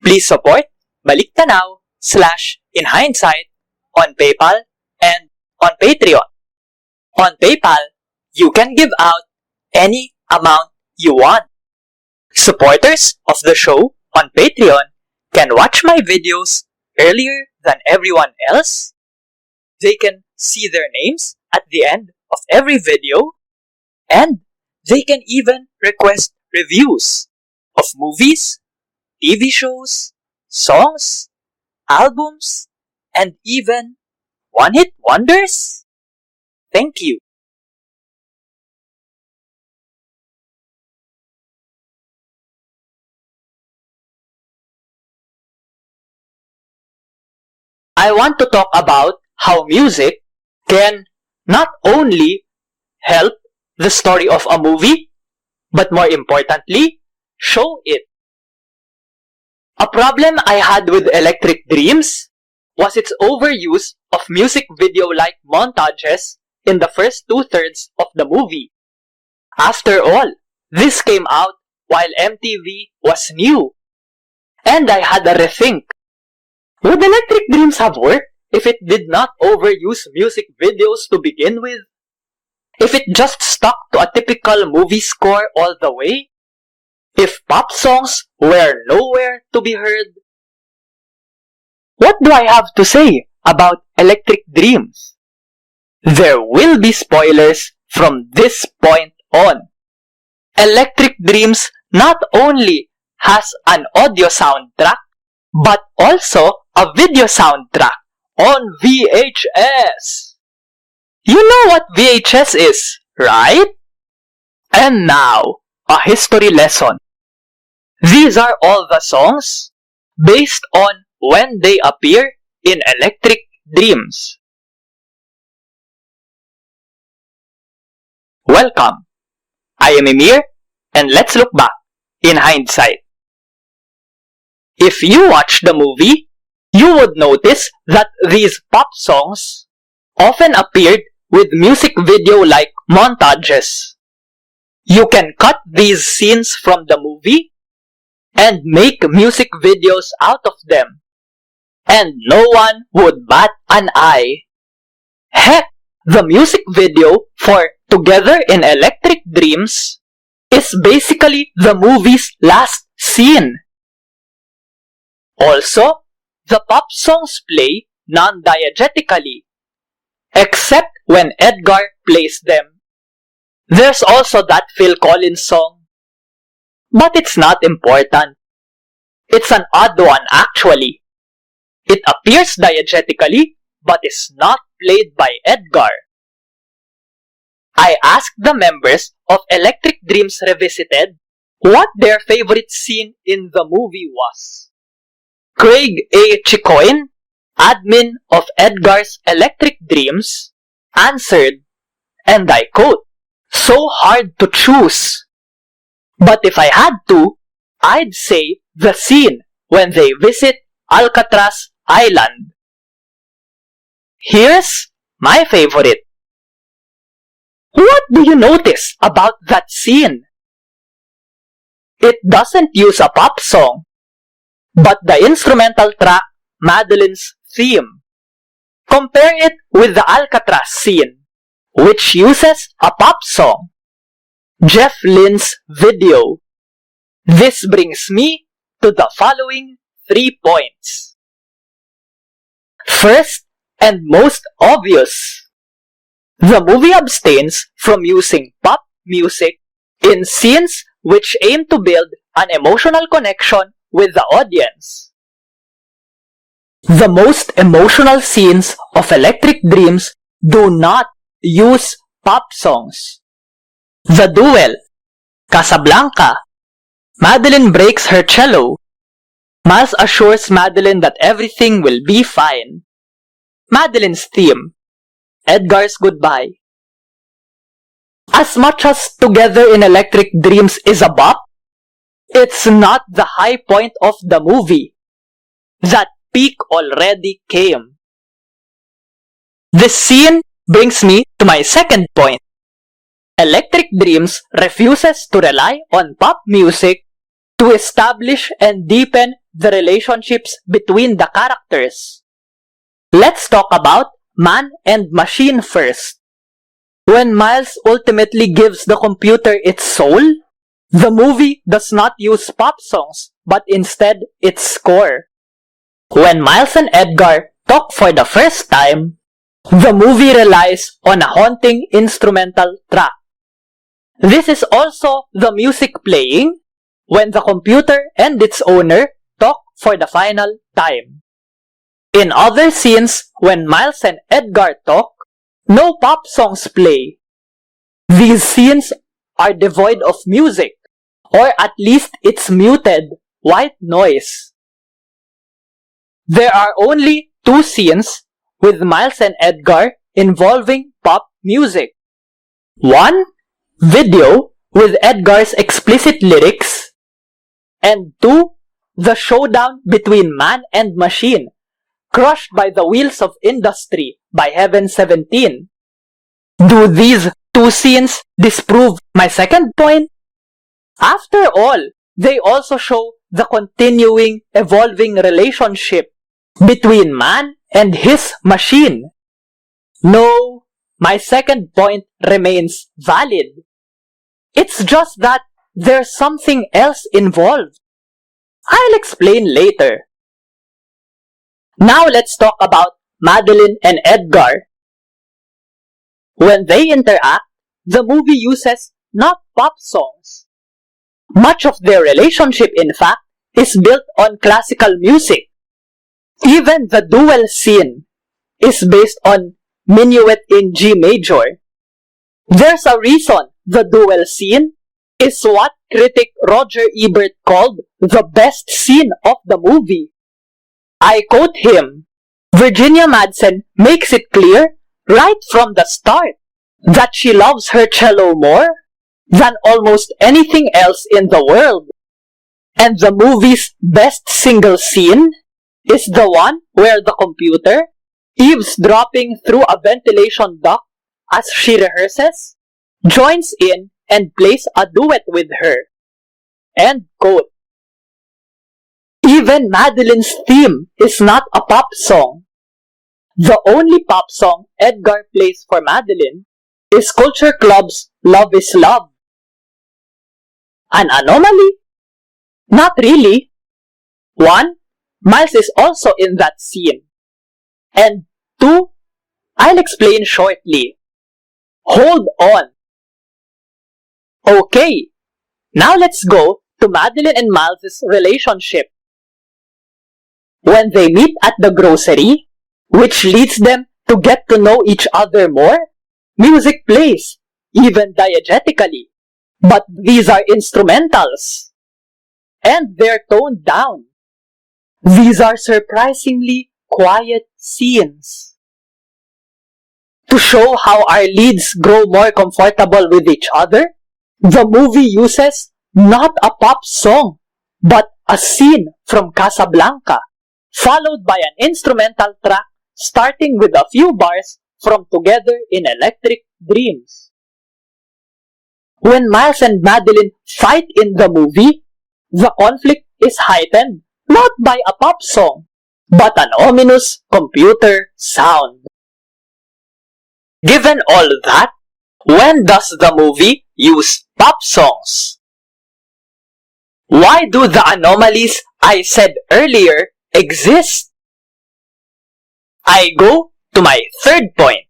Please support Balik Tanaw /In Hindsight on PayPal and on Patreon. On PayPal, you can give out any amount you want. Supporters of the show on Patreon can watch my videos earlier than everyone else. They can see their names at the end of every video, and they can even request reviews of movies, TV shows, songs, albums, and even one-hit wonders. Thank you. I want to talk about how music can not only help the story of a movie, but more importantly, show it. A problem I had with Electric Dreams was its overuse of music video-like montages in the first two-thirds of the movie. After all, this came out while MTV was new. And I had a rethink. Would Electric Dreams have worked if it did not overuse music videos to begin with? If it just stuck to a typical movie score all the way? If pop songs were nowhere to be heard? What do I have to say about Electric Dreams? There will be spoilers from this point on. Electric Dreams not only has an audio soundtrack, but also a video soundtrack on VHS. You know what VHS is, right? And now, a history lesson. These are all the songs based on when they appear in Electric Dreams. Welcome. I am Emir, and let's look back in hindsight. If you watch the movie, you would notice that these pop songs often appeared with music video-like montages. You can cut these scenes from the movie and make music videos out of them, and no one would bat an eye. Heck, the music video for Together in Electric Dreams is basically the movie's last scene. Also, the pop songs play non-diegetically, except when Edgar plays them. There's also that Phil Collins song, but it's not important. It's an odd one actually. It appears diegetically, but is not played by Edgar. I asked the members of Electric Dreams Revisited what their favorite scene in the movie was. Craig A. Chicoin, admin of Edgar's Electric Dreams, answered, and I quote, "So hard to choose. But if I had to, I'd say the scene when they visit Alcatraz Island." Here's my favorite. What do you notice about that scene? It doesn't use a pop song, but the instrumental track, Madeline's theme. Compare it with the Alcatraz scene, which uses a pop song, Jeff Lynne's video. This brings me to the following 3 points. First and most obvious, the movie abstains from using pop music in scenes which aim to build an emotional connection with the audience. The most emotional scenes of Electric Dreams do not use pop songs. The duel, Casablanca, Madeline breaks her cello. Miles assures Madeline that everything will be fine. Madeline's theme, Edgar's goodbye. As much as Together in Electric Dreams is a bop, it's not the high point of the movie. That peak already came. This scene brings me to my second point. Electric Dreams refuses to rely on pop music to establish and deepen the relationships between the characters. Let's talk about man and machine first. When Miles ultimately gives the computer its soul, the movie does not use pop songs, but instead its score. When Miles and Edgar talk for the first time, the movie relies on a haunting instrumental track. This is also the music playing when the computer and its owner talk for the final time. In other scenes, when Miles and Edgar talk, no pop songs play. These scenes are devoid of music, or at least it's muted, white noise. There are only 2 scenes with Miles and Edgar involving pop music. 1, video with Edgar's explicit lyrics, and 2, the showdown between man and machine, crushed by the wheels of industry by Heaven 17. Do these 2 scenes disprove my second point? After all, they also show the continuing, evolving relationship between man and his machine. No, my second point remains valid. It's just that there's something else involved. I'll explain later. Now let's talk about Madeline and Edgar. When they interact, the movie uses not pop songs. Much of their relationship, in fact, is built on classical music. Even the duel scene is based on Minuet in G major. There's a reason the duel scene is what critic Roger Ebert called the best scene of the movie. I quote him, "Virginia Madsen makes it clear right from the start that she loves her cello more than almost anything else in the world. And the movie's best single scene is the one where the computer, eavesdropping through a ventilation duct as she rehearses, joins in and plays a duet with her." End quote. Even Madeline's theme is not a pop song. The only pop song Edgar plays for Madeline is Culture Club's Love is Love. An anomaly? Not really. 1, Miles is also in that scene. And 2, I'll explain shortly. Hold on. Okay, now let's go to Madeline and Miles' relationship. When they meet at the grocery, which leads them to get to know each other more, music plays, even diegetically. But these are instrumentals. And they're toned down. These are surprisingly quiet scenes. To show how our leads grow more comfortable with each other, the movie uses not a pop song, but a scene from Casablanca, followed by an instrumental track starting with a few bars from Together in Electric Dreams. When Miles and Madeline fight in the movie, the conflict is heightened not by a pop song, but an ominous computer sound. Given all that, when does the movie use pop songs? Why do the anomalies I said earlier exist? I go to my third point.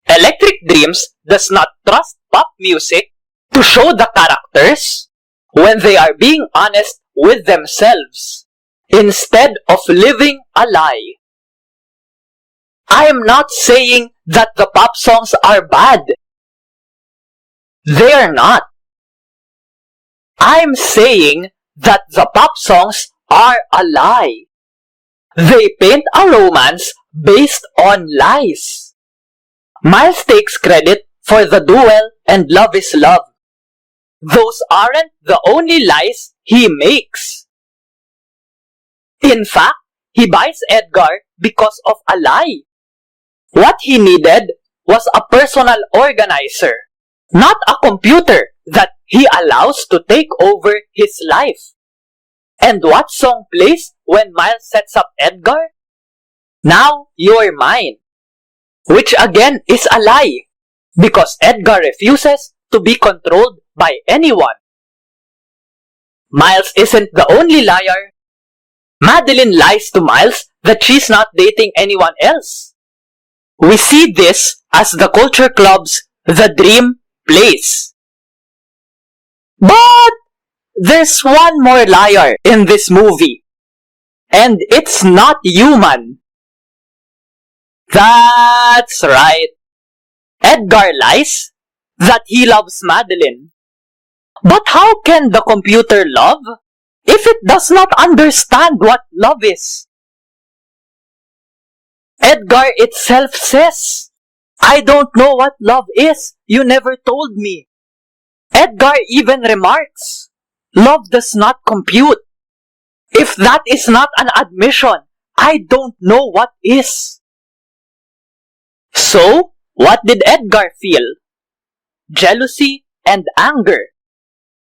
Electric Dreams does not trust pop music to show the characters when they are being honest with themselves instead of living a lie. I am not saying that the pop songs are bad. They are not. I'm saying that the pop songs are a lie. They paint a romance based on lies. Miles takes credit for the duel and Love is Love. Those aren't the only lies he makes. In fact, he buys Edgar because of a lie. What he needed was a personal organizer, not a computer that he allows to take over his life. And what song plays when Miles sets up Edgar? Now you're mine. Which again is a lie, because Edgar refuses to be controlled by anyone. Miles isn't the only liar. Madeline lies to Miles that she's not dating anyone else. We see this as the Culture Club's The Dream plays. But there's one more liar in this movie. And it's not human. That's right. Edgar lies that he loves Madeline. But how can the computer love if it does not understand what love is? Edgar itself says, "I don't know what love is. You never told me." Edgar even remarks, "Love does not compute." If that is not an admission, I don't know what is. So, what did Edgar feel? Jealousy and anger.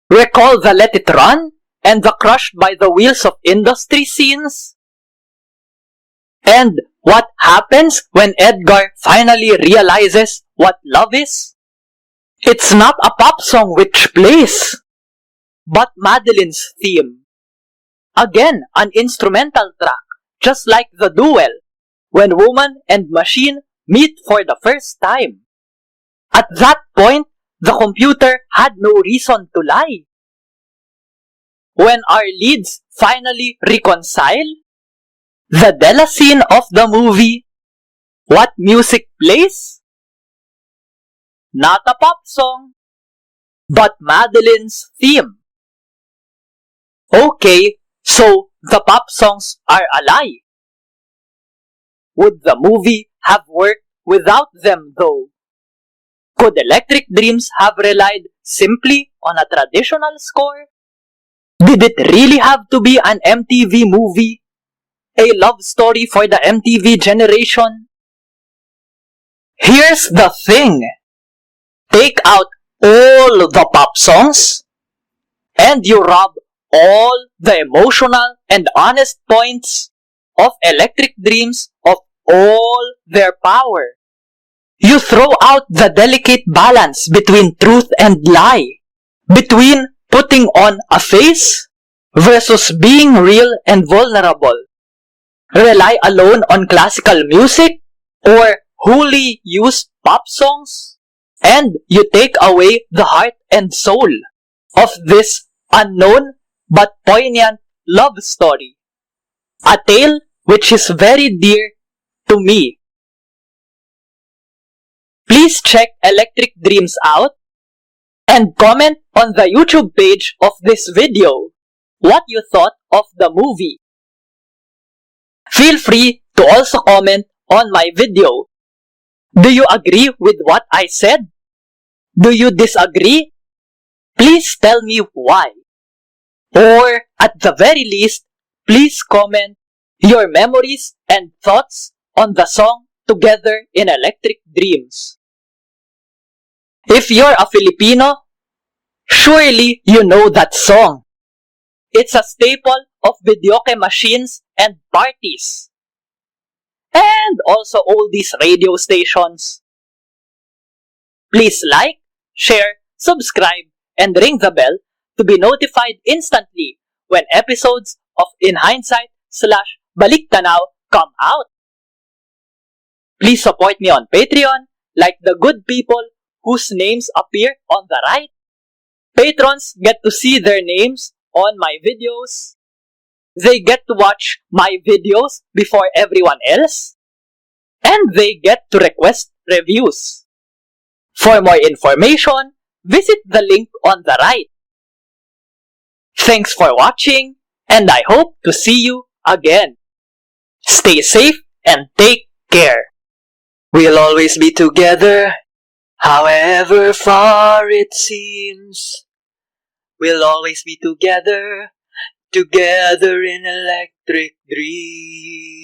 Recall the Let It Run and the crushed by the wheels of industry scenes? And what happens when Edgar finally realizes what love is? It's not a pop song which plays, but Madeline's theme. Again, an instrumental track, just like the duel, when woman and machine meet for the first time. At that point, the computer had no reason to lie. When our leads finally reconcile, the Della scene of the movie, what music plays? Not a pop song, but Madeline's theme. Okay, so the pop songs are a lie. Would the movie have worked without them though? Could Electric Dreams have relied simply on a traditional score? Did it really have to be an MTV movie? A love story for the MTV generation? Here's the thing. Take out all the pop songs, and you rob all the emotional and honest points of Electric Dreams of all their power. You throw out the delicate balance between truth and lie, between putting on a face versus being real and vulnerable. Rely alone on classical music or wholly use pop songs, and you take away the heart and soul of this unknown but poignant love story. A tale which is very dear to me. Please check Electric Dreams out and comment on the YouTube page of this video what you thought of the movie. Feel free to also comment on my video. Do you agree with what I said? Do you disagree? Please tell me why. Or at the very least, please comment your memories and thoughts on the song Together in Electric Dreams. If you're a Filipino, surely you know that song. It's a staple of videoke machines and parties. And also all these radio stations. Please like, share, subscribe, and ring the bell to be notified instantly when episodes of In Hindsight / Balik Tanaw come out. Please support me on Patreon like the good people whose names appear on the right. Patrons get to see their names on my videos. They get to watch my videos before everyone else. And they get to request reviews. For more information, visit the link on the right. Thanks for watching, and I hope to see you again. Stay safe and take care. We'll always be together, however far it seems. We'll always be together, together in electric dreams.